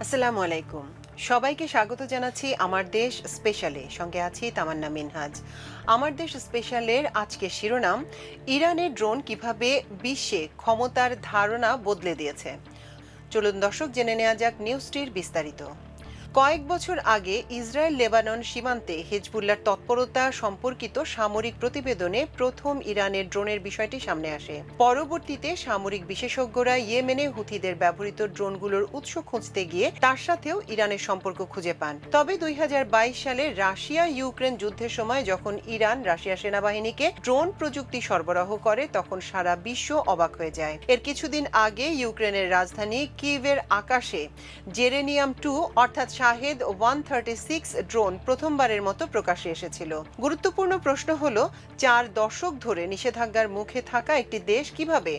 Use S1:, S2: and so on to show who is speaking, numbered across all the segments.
S1: আসসালামু আলাইকুম। সবাইকে স্বাগত জানাচ্ছি আমার দেশ স্পেশালে। সঙ্গে আছি তামান্না মিনহাজ। আমার দেশ স্পেশালের আজকের শিরোনাম, ইরানের ড্রোন কিভাবে বিশ্বে ক্ষমতার ধারণা বদলে দিয়েছে। চলুন দর্শক, জেনে নেওয়া যাক নিউজটির বিস্তারিত। কয়েক বছর আগে ইসরায়েল লেবানন সীমান্তে হিজবুল্লাহর তৎপরতা সম্পর্কিত সামরিক প্রতিবেদনে প্রথম ইরানের ড্রোনের বিষয়টি সামনে আসে। পরবর্তীতে সামরিক বিশেষজ্ঞরা ইয়েমেনে হুথিদের ব্যবহৃত ড্রোনগুলোর উৎস খুঁজতে গিয়ে তার সাথেও ইরানের সম্পর্ক খুঁজে পান। তবে ২০২২ সালে রাশিয়া ইউক্রেন যুদ্ধের সময় যখন ইরান রাশিয়া সেনাবাহিনীকে ড্রোন প্রযুক্তি সরবরাহ করে, তখন সারা বিশ্ব অবাক হয়ে যায়। এর কিছুদিন আগে ইউক্রেনের রাজধানী কিয়েভের আকাশে জেরেনিয়াম 2 অর্থাৎ শাহেদ 136 ড্রোন প্রথমবারের মতো প্রকাশ্যে এসেছিল। গুরুত্বপূর্ণ প্রশ্ন হলো, 4 দশক ধরে নিষেধাজ্ঞার মুখে থাকা একটি দেশ কিভাবে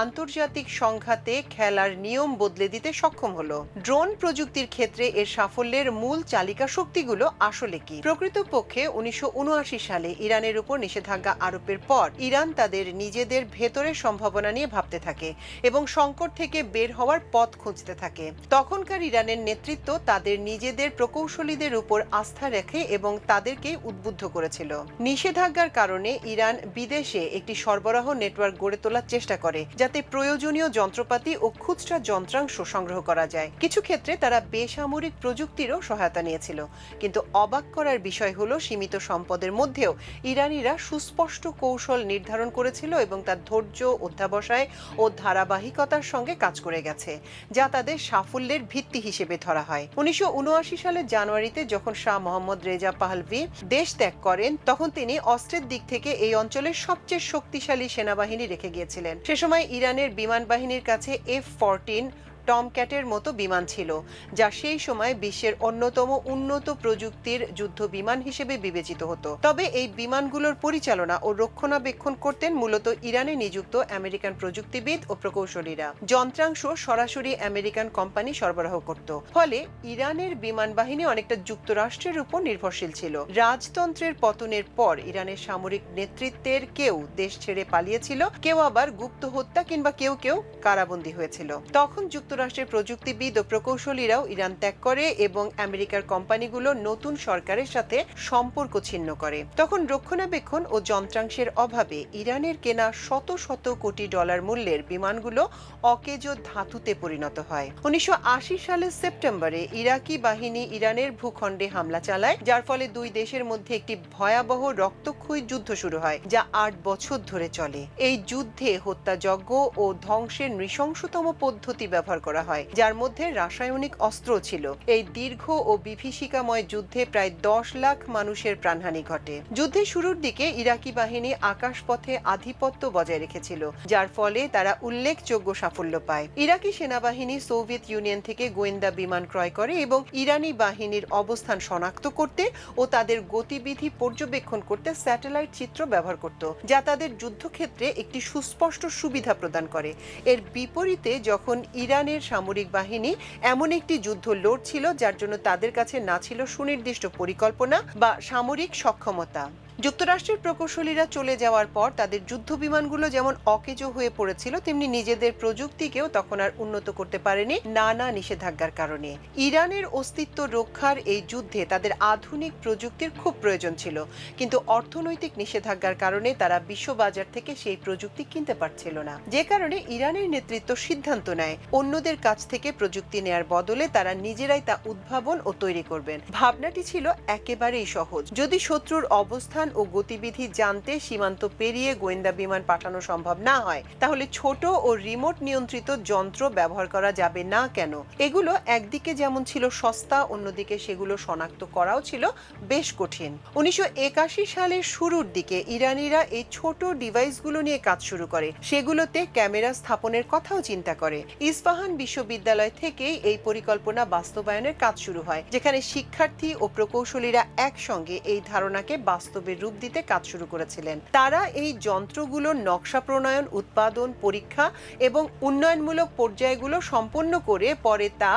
S1: আন্তর্জাতিক সংঘাতে খেলার নিয়ম বদলে দিতে সক্ষম হলো। ড্রোন প্রযুক্তির ক্ষেত্রে এর সাফল্যের মূল চালিকা শক্তিগুলো আসলে কি? প্রকৃতপক্ষে 1979 সালে ইরানের উপর নিষেধাজ্ঞা আরোপের পর ইরান তাদের নিজেদের ভেতরের সম্ভাবনা নিয়ে ভাবতে থাকে এবং সংকট থেকে বের হওয়ার পথ খুঁজতে থাকে। তখনকার ইরানের নেতৃত্ব তাদের নিজেদের প্রকৌশলীদের উপর আস্থা রেখে এবং তাদেরকে উদ্বুদ্ধ করেছিল। নিষেধাজ্ঞার কারণে ইরান বিদেশে একটি সরবরাহ নেটওয়ার্ক গড়ে তোলার চেষ্টা করে, যাতে প্রয়োজনীয় যন্ত্রপাতি ও খুচরা যন্ত্রাংশ সংগ্রহ করা যায়। কিছু ক্ষেত্রে তারা বেসামরিক প্রযুক্তিরও সহায়তা নিয়েছিল। কিন্তু অবাক করার বিষয় হলো, সীমিত সম্পদের মধ্যেও ইরানিরা সুস্পষ্ট কৌশল নির্ধারণ করেছিল এবং তার ধৈর্য, অধ্যাবসায় ও ধারাবাহিকতার সঙ্গে কাজ করে গেছে, যা তাদের সাফল্যের ভিত্তি হিসেবে ধরা হয়। 1979 সালের জানুয়ারিতে যখন শাহ মোহাম্মদ রেজা পাহলভি দেশ ত্যাগ করেন, তখন তিনি অস্ত্রের দিক থেকে এই অঞ্চলের সবচেয়ে শক্তিশালী সেনাবাহিনী রেখে গিয়েছিলেন। সে সময় ইরানের বিমান বাহিনীর কাছে F-14 টমক্যাটের মতো বিমান ছিল, যা সেই সময় বিশ্বের অন্যতম উন্নত প্রযুক্তির যুদ্ধ বিমান হিসেবে বিবেচিত হতো। তবে এই বিমানগুলোর পরিচালনা ও রক্ষণাবেক্ষণ করতেন মূলত ইরানে নিযুক্ত আমেরিকান প্রযুক্তিবিদ ও প্রকৌশলীরা। যন্ত্রাংশ সরাসরি আমেরিকান কোম্পানি সরবরাহ করত। ফলে ইরানের বিমান বাহিনী অনেকটা যুক্তরাষ্ট্রের উপর নির্ভরশীল ছিল। রাজতন্ত্রের পতনের পর ইরানের সামরিক নেতৃত্বের কেউ দেশ ছেড়ে পালিয়েছিল, কেউ আবার গুপ্ত হত্যা কিংবা কেউ কেউ কারাবন্দী হয়েছিল। তখন যুক্তরাষ্ট্রের প্রযুক্তিবিদ ও প্রকৌশলীরাও ইরান ত্যাগ করে এবং আমেরিকার কোম্পানিগুলো নতুন সরকারের সাথে সম্পর্ক ছিন্ন করে। তখন রক্ষণাবেক্ষণ ও যন্ত্রাংশের অভাবে ইরানের কেনা শত শত কোটি ডলার মূল্যের বিমানগুলো অকেজো ধাতুতে পরিণত হয়। 1980 সালের সেপ্টেম্বরে ইরাকি বাহিনী ইরানের ভূখণ্ডে হামলা চালায়, যার ফলে দুই দেশের মধ্যে একটি ভয়াবহ রক্তক্ষয়ী যুদ্ধ শুরু হয়, যা 8 বছর ধরে চলে। এই যুদ্ধে হত্যাযজ্ঞ ও ধ্বংসের নৃশংসতম পদ্ধতি ব্যবহার করা হয়, যার মধ্যে রাসায়নিক অস্ত্র ছিল। এই দীর্ঘ ও বিভীষিকাময় যুদ্ধে প্রায় 10 লাখ মানুষের প্রাণহানি ঘটে। যুদ্ধের শুরুর দিকে ইরাকি বাহিনী আকাশপথে আধিপত্য বজায় রেখেছিল, যার ফলে তারা উল্লেখযোগ্য সাফল্য পায়। ইরাকি সেনাবাহিনী সোভিয়েত ইউনিয়ন থেকে গোয়েন্দা বিমান ক্রয় করে এবং ইরানি বাহিনীর অবস্থান শনাক্ত করতে ও তাদের গতিবিধি পর্যবেক্ষণ করতে স্যাটেলাইট চিত্র ব্যবহার করত, যা তাদের যুদ্ধক্ষেত্রে একটি সুস্পষ্ট সুবিধা প্রদান করে। এর বিপরীতে যখন ইরানের সামরিক বাহিনী এমন একটি যুদ্ধ লড়ছিল যার জন্য তাদের কাছে না ছিল সুনির্দিষ্ট পরিকল্পনা বা সামরিক সক্ষমতা। যুক্তরাষ্ট্রের প্রকৌশলীরা চলে যাওয়ার পর তাদের যুদ্ধ বিমানগুলো যেমন অকেজো হয়ে পড়েছিল, তেমনি নিজেদের প্রযুক্তিকেও তখন আর উন্নত করতে পারেনি নানা নিষেধাজ্ঞার কারণে। ইরানের অস্তিত্ব রক্ষার এই যুদ্ধে তাদের আধুনিক প্রযুক্তির খুব প্রয়োজন ছিল, কিন্তু অর্থনৈতিক নিষেধাজ্ঞার কারণে তারা বিশ্ববাজার থেকে সেই প্রযুক্তি কিনতে পারছিল না। যে কারণে ইরানের নেতৃত্ব সিদ্ধান্ত নেয় অন্যদের কাছ থেকে প্রযুক্তি নেয়ার বদলে তারা নিজেরাই তা উদ্ভাবন ও তৈরি করবেন। ভাবনাটি ছিল একেবারেই সহজ। যদি শত্রুর অবস্থান ও গতিবিধি জানতে সীমান্ত পেরিয়ে গোয়েন্দা বিমান পাঠানো সম্ভব না হয়, তাহলে ছোট ও রিমোট নিয়ন্ত্রিত যন্ত্র ব্যবহার করা যাবে না কেন? এগুলো একদিকে যেমন ছিল সস্তা, অন্যদিকে সেগুলো শনাক্ত করাও ছিল বেশ কঠিন। 1981 সালের শুরুর দিকে ইরানিরা এই ছোট ডিভাইসগুলো নিয়ে কাজ শুরু করে। সেগুলোতে ক্যামেরা স্থাপনের কথাও চিন্তা করে। ইস্পাহান বিশ্ববিদ্যালয় থেকেই এই পরিকল্পনা বাস্তবায়নের কাজ শুরু হয়, যেখানে শিক্ষার্থী ও প্রকৌশলীরা একসঙ্গে এই ধারণাকে বাস্তবে রূপ দিতে কাজ শুরু করেছিলেন। তারা এই যন্ত্রগুলোর নকশা প্রণয়ন, উৎপাদন, পরীক্ষা এবং উন্নয়নমূলক পর্যায়গুলো সম্পন্ন করে পরে তা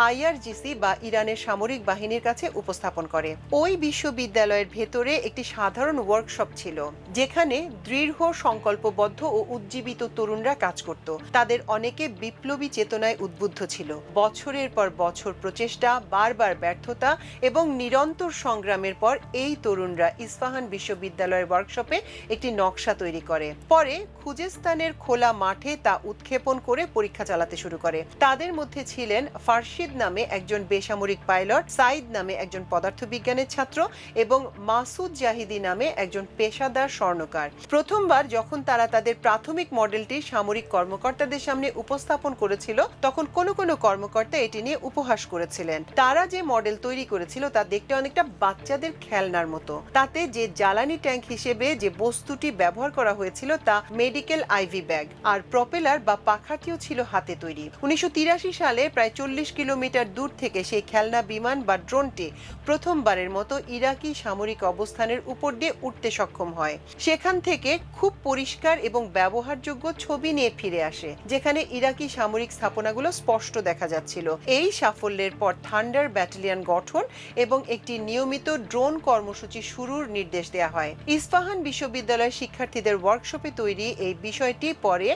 S1: আইআরজিসি বা ইরানের সামরিক বাহিনীর কাছে উপস্থাপন করে। ওই বিশ্ববিদ্যালয়ের ভেতরে একটি সাধারণ ওয়ার্কশপ ছিল, যেখানে দৃঢ়, সংকল্পবদ্ধ ও উজ্জীবিত তরুণরা কাজ করত। তাদের অনেকে বিপ্লবী চেতনায় উদ্বুদ্ধ ছিল। বছরের পর বছর প্রচেষ্টা, বারবার ব্যর্থতা এবং নিরন্তর সংগ্রামের পর এই তরুণরা ইস্পাহান বিশ্ববিদ্যালয়ের ওয়ার্কশপে একটি নকশা তৈরি করে। পরে খুজেস্তানের খোলা মাঠে তা উৎক্ষেপণ করে পরীক্ষা চালাতে শুরু করে। তাদের মধ্যে ছিলেন ফারশিদ নামে একজন বেসামরিক পাইলট, সাইদ নামে একজন পদার্থবিজ্ঞানের ছাত্র এবং মাসুদ জাহিদি নামে একজন পেশাদার স্বর্ণকার। প্রথমবার যখন তারা তাদের প্রাথমিক মডেলটি সামরিক কর্মকর্তাদের সামনে উপস্থাপন করেছিল, তখন কোনো কোনো কর্মকর্তা এটি নিয়ে উপহাস করেছিলেন। তারা যে মডেল তৈরি করেছিল তা দেখতে অনেকটা বাচ্চাদের খেলনার মতো। তাতে যে জ্বালানি ট্যাঙ্ক হিসেবে যে বস্তুটি ব্যবহার করা হয়েছিল তা মেডিকেল আইভি ব্যাগ, আর প্রপেলার বা পাখাটিও ছিল হাতে তৈরি। 1983 সালে প্রায় 40 কিলোমিটার দূর থেকে সেই খেলনা বিমান বা ড্রোনটি প্রথমবারের মতো ইরাকি সামরিক অবস্থানের উপর দিয়ে উঠতে সক্ষম হয়। সেখান থেকে খুব পরিষ্কার এবং ব্যবহারযোগ্য ছবি নিয়ে ফিরে আসে, যেখানে ইরাকি সামরিক স্থাপনাগুলো স্পষ্ট দেখা যাচ্ছিল। এই সাফল্যের পর থান্ডার ব্যাটালিয়ন গঠন এবং একটি নিয়মিত ড্রোন কর্মসূচি শুরুর নির্দেশ দেওয়া হয়। ইস্পাহান বিশ্ববিদ্যালয়ের শিক্ষার্থীদের ওয়ার্কশপে তৈরি এই বিষয়টি পরে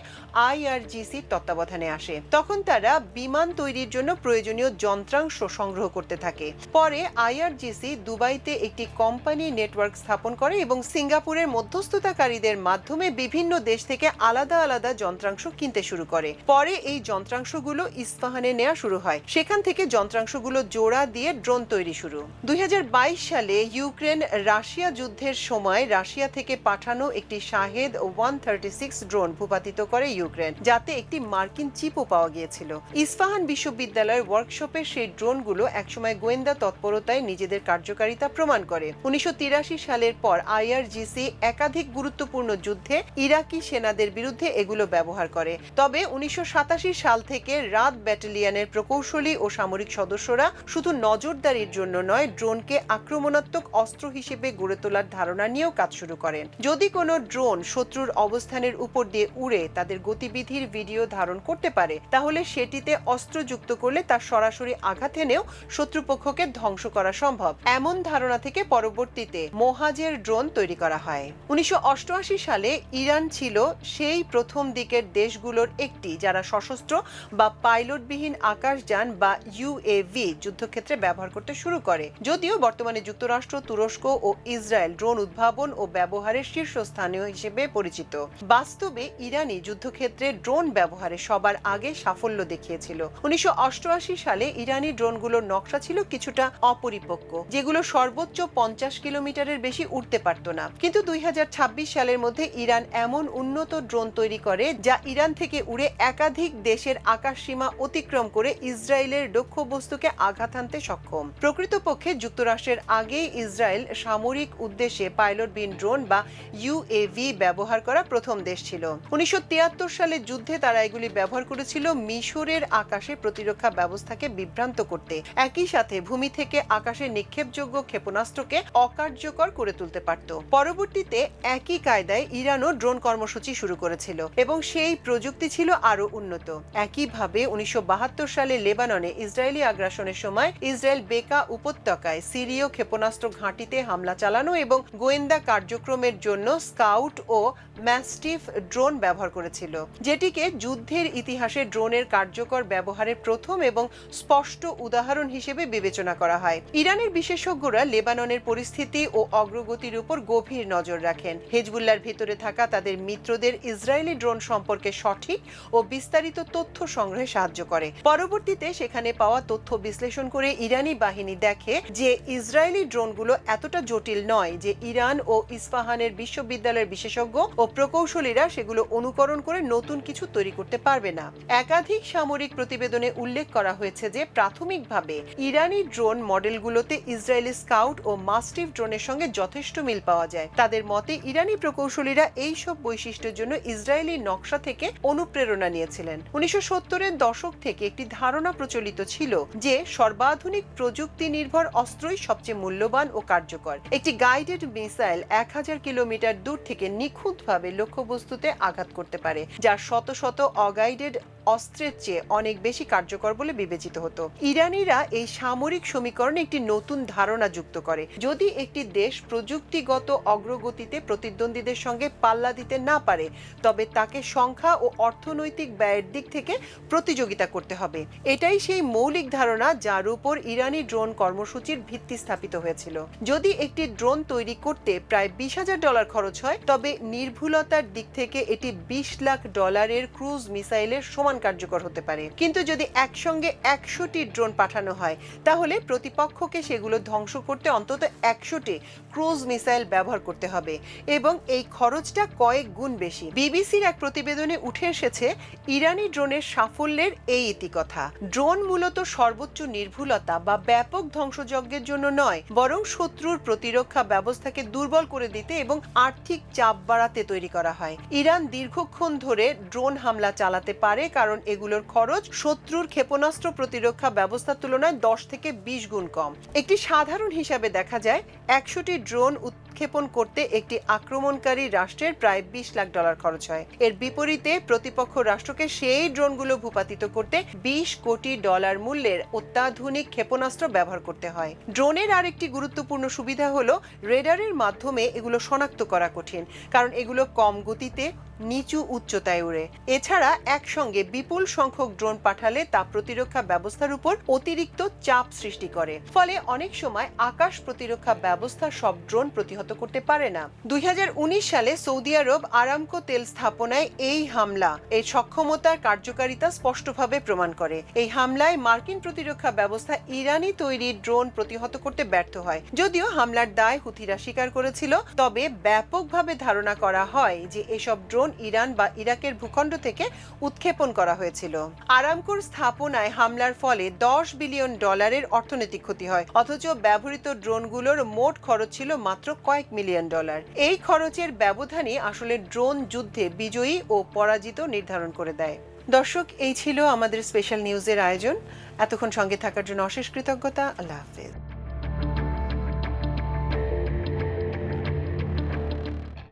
S1: আইআরজিসির তত্ত্বাবধানে আসে। তখন তারা বিমান তৈরির জন্য প্রয়োজনীয় যন্ত্রাংশ সংগ্রহ করতে থাকে। পরে আইআরজিসি দুবাইতে একটি কোম্পানি নেটওয়ার্ক স্থাপন করে এবং সিঙ্গাপুরের মধ্যস্থতাকারীদের মাধ্যমে বিভিন্ন দেশ থেকে আলাদা আলাদা যন্ত্রাংশ কিনতে শুরু করে। পরে এই যন্ত্রাংশগুলো ইস্পাহানে নেওয়া শুরু হয়। সেখান থেকে যন্ত্রাংশগুলো জোড়া দিয়ে ড্রোন তৈরি শুরু। 2022 সালে ইউক্রেন রাশিয়া যুদ্ধের সময় রাশিয়া থেকে পাঠানো একটি শাহেদ 136 ড্রোন ভূপাতিত করে ইউক্রেন, যাতে একটি মার্কিন চিপও পাওয়া গিয়েছিল। ইস্পাহান বিশ্ববিদ্যালয়ের ওয়ার্কশপের সেই ড্রোনগুলো একসময় গোয়েন্দা তৎপরতায় নিজেদের কার্যকারিতা প্রমাণ করে। 1983 সালের পর আইআরজিসি একাধিক গুরুত্বপূর্ণ যুদ্ধে ইরাকি সেনাদের বিরুদ্ধে এগুলো ব্যবহার করে। তবে 1987 সাল থেকে রাত ব্যাটালিয়নের প্রকৌশলী ও সামরিক সদস্যরা শুধু নজরদারির জন্য নয়, ড্রোনকে আক্রমণাত্মক অস্ত্র হিসেবে গড়ে তোলার ধারণা নিয়েও কাজ শুরু করেন। যদি কোনো ড্রোন শত্রুর অবস্থানের উপর দিয়ে উড়ে তাদের গতিবিধির ভিডিও ধারণ করতে পারে, তাহলে সেটিতে অস্ত্র যুক্ত করলে তার সরাসরি আঘাত এনেও শত্রুপক্ষকে ধ্বংস করা সম্ভব। এমন ধারণা থেকে পরবর্তীতে মোহাজের ড্রোন তৈরি করা হয়। 1988 সালে ইরান ছিল সেই প্রথম দিকের দেশগুলোর একটি যারা সশস্ত্র বা পাইলটবিহীন আকাশযান বা ইউএভি যুদ্ধক্ষেত্রে ব্যবহার করতে শুরু করে। যদিও বর্তমানে যুক্তরাষ্ট্র, তুরস্ক ও ইসরায়েল ড্রোন উদ্ভাবন ও ব্যবহারের শীর্ষস্থানীয় হিসেবে পরিচিত। বাস্তবে ইরানি যুদ্ধক্ষেত্রে ড্রোন ব্যবহারে সবার আগে সাফল্য দেখিয়েছিল। 1988 সালে ইরানি ড্রোনগুলোর নকশা ছিল কিছুটা অপরিপক্ক, যেগুলো সর্বোচ্চ 50 কিলোমিটারের বেশি উঠতে পারত না। কিন্তু 2026 সালের মধ্যে ইরান এমন উন্নত ড্রোন তৈরি করে যা ইরান থেকে উড়ে একাধিক দেশের আকাশ সীমা অতিক্রম করে ইসরায়েলের লক্ষ্যবস্তুকে আঘাত হানতে সক্ষম। প্রকৃতপক্ষে যুক্তরাষ্ট্রের আগেই ইসরায়েল সামরিক উদ্দেশ্যে পাইলটবিহীন ড্রোন বা ইউএভি ব্যবহার করা প্রথম দেশ ছিল। 1973 সালে যুদ্ধে তারা এগুলি ব্যবহার করেছিল মিশরের আকাশে প্রতিরক্ষা ব্যবস্থাকে বিভ্রান্ত করতে। একই সাথে ভূমি থেকে আকাশে নিক্ষেপযোগ্য ক্ষেপণাস্ত্রকে অকার্যকর করে তুলতে পারত। পরবর্তীতে একই কায়দায় ইরানও ড্রোন কর্মসূচি শুরু করেছিল এবং সেই প্রযুক্তি ছিল আরো উন্নত। একইভাবে 1972 সালে লেবাননে ইসরায়েলি আগ্রাসনের সময় ইসরায়েল বেকা উপত্যকায় সিরীয় ক্ষেপণাস্ত্র ঘাঁটিতে হামলা চালানো এবং গোয়েন্দা কার্যক্রমের জন্য স্কাউট ও ম্যাস্টিফ ড্রোন ব্যবহার করেছিল, যেটিকে যুদ্ধের ইতিহাসে ড্রোনের কার্যকর ব্যবহারের প্রথম এবং স্পষ্ট উদাহরণ হিসেবে বিবেচনা করা হয়। ইরানের বিশেষজ্ঞরা লেবাননের পরিস্থিতি ও অগ্রগতির উপর গভীর নজর রাখেন। হেজবুল্লাহর ভিতরে থাকা তাদের মিত্রদের ইসরায়েলি ড্রোন সম্পর্কে সঠিক ও বিস্তারিত তথ্য সংগ্রহে সাহায্য করে। পরবর্তীতে সেখানে পাওয়া তথ্য বিশ্লেষণ করে ইরানি বাহিনী দেখে যে ইসরায়েলি ড্রোনগুলো এতটা জটিল নয় যে ইরান ও ইস্পাহানের বিশ্ববিদ্যালয়ের বিশেষজ্ঞ ও প্রকৌশলীরা সেগুলো অনুকরণ করে নতুন কিছু তৈরি করতে পারবে না। একাধিক সামরিক প্রতিবেদনে উল্লেখ করা হয়েছে যে প্রাথমিকভাবে ইরানি ড্রোন মডেলগুলোতে ইসরায়েলি স্কাউট ও মাস্টিফ ড্রোনের সঙ্গে যথেষ্ট মিল পাওয়া যায়। তাদের মতে ইরানি প্রকৌশলীরা এই সব বৈশিষ্ট্যের জন্য ইসরায়েলি নকশা থেকে অনুপ্রেরণা নিয়েছিলেন। 1970-এর দশক থেকে একটি ধারণা প্রচলিত ছিল যে সর্বাধুনিক প্রযুক্তি নির্ভর অস্ত্রই সবচেয়ে মূল্যবান ও কার্যকর। একটি গাইডে গাইডেড মিসাইল 1000 কিলোমিটার দূর থেকে নিখুঁতভাবে লক্ষ্যবস্তুতে আঘাত করতে পারে, যা শত শত অগাইডেড অস্ত্রের চেয়ে অনেক বেশি কার্যকর বলে বিবেচিত হতো। ইরানিরা এই সামরিক সমীকরণে একটি নতুন ধারণা যুক্ত করে। যদি একটি দেশ প্রযুক্তিগত অগ্রগতিতে প্রতিদ্বন্দ্বীদের সঙ্গে পাল্লা দিতে না পারে, তবে তাকে সংখ্যা ও অর্থনৈতিক ব্যয়ের দিক থেকে প্রতিযোগিতা করতে হবে। এটাই সেই মৌলিক ধারণা যার উপর ইরানি ড্রোন কর্মসূচির ভিত্তি স্থাপিত হয়েছিল। যদি একটি ড্রোন তৈরি করতে প্রায় $20,000 খরচ হয়, তবে নির্ভুলতার দিক থেকে এটি $20 লাখ ক্রুজ মিসাইলের সমান কার্যকর হতে পারে। কিন্তু যদি একসঙ্গে 100টি ড্রোন পাঠানো হয়, তাহলে প্রতিপক্ষকে সেগুলো ধ্বংস করতে অন্তত 100টি ক্রুজ মিসাইল ব্যবহার করতে হবে, এবং এই খরচটা কয়েক গুণ বেশি। বিবিসির এক প্রতিবেদনে উঠে এসেছে ইরানি ড্রোনের সাফল্যের এই ইতিকথা। ড্রোন মূলত সর্বোচ্চ নির্ভুলতা বা ব্যাপক ধ্বংসযজ্ঞের জন্য নয়, বরং শত্রুর প্রতিরক্ষা ব্যবস্থাকে দুর্বল করে দিতে এবং আর্থিক চাপ বাড়াতে তৈরি করা হয়। ইরান দীর্ঘক্ষণ ধরে ড্রোন হামলা চালাতে পারে কারণ এগুলোর খরচ শত্রুর ক্ষেপণাস্ত্র প্রতিরক্ষা ব্যবস্থার তুলনায় 10 থেকে 20 গুণ কম। একটি সাধারণ হিসাবে দেখা যায় 100টি ড্রোন উৎক্ষেপণ করতে একটি আক্রমণকারী রাষ্ট্রের প্রায় $20 লাখ খরচ হয়। এর বিপরীতে প্রতিপক্ষ রাষ্ট্রকে সেই ড্রোনগুলো ভূপাতিত করতে $20 কোটি মূল্যের অত্যাধুনিক ক্ষেপণাস্ত্র ব্যবহার করতে হয়। ড্রোনের আরেকটি গুরুত্বপূর্ণ সুবিধা হলো রেডারের মাধ্যমে এগুলো শনাক্ত করা কঠিন, কারণ এগুলো কম গতিতে নিচু উচ্চতায় উড়ে। এছাড়া একসঙ্গে বিপুল সংখ্যক ড্রোন পাঠালে তা প্রতিরক্ষা ব্যবস্থার উপর অতিরিক্ত চাপ সৃষ্টি করে, ফলে অনেক সময় আকাশ প্রতিরক্ষা ব্যবস্থা সব ড্রোন প্রতিহত করতে পারে না। 2019 সালে সৌদি আরব আরামকো তেল স্থাপনায় এই হামলা এই সক্ষমতার কার্যকারিতা স্পষ্টভাবে প্রমাণ করে। এই হামলায় মার্কিন প্রতিরক্ষা ব্যবস্থা ইরানি তৈরি ড্রোন প্রতিহত করতে ব্যর্থ হয়। যদিও হামলার দায় হুথিরা স্বীকার করেছিল, তবে ব্যাপকভাবে ধারণা করা হয় যে এসব ড্রোন ইরান বা ইরাকের ভূখণ্ড থেকে উৎক্ষেপণ করা হয়েছিল। আরামকোর স্থাপনায় হামলার ফলে $10 বিলিয়ন অর্থনৈতিক ক্ষতি হয়, অথচ ব্যবহৃত ড্রোনগুলোর মোট খরচ ছিল মাত্র কয়েক মিলিয়ন ডলার। এই খরচের ব্যবধানই আসলে ড্রোন যুদ্ধে বিজয়ী ও পরাজিত নির্ধারণ করে দেয়। দর্শক, এই ছিল আমাদের স্পেশাল নিউজের আয়োজন। এতক্ষণ সঙ্গে থাকার জন্য অশেষ কৃতজ্ঞতা। আল্লাহ হাফেজ।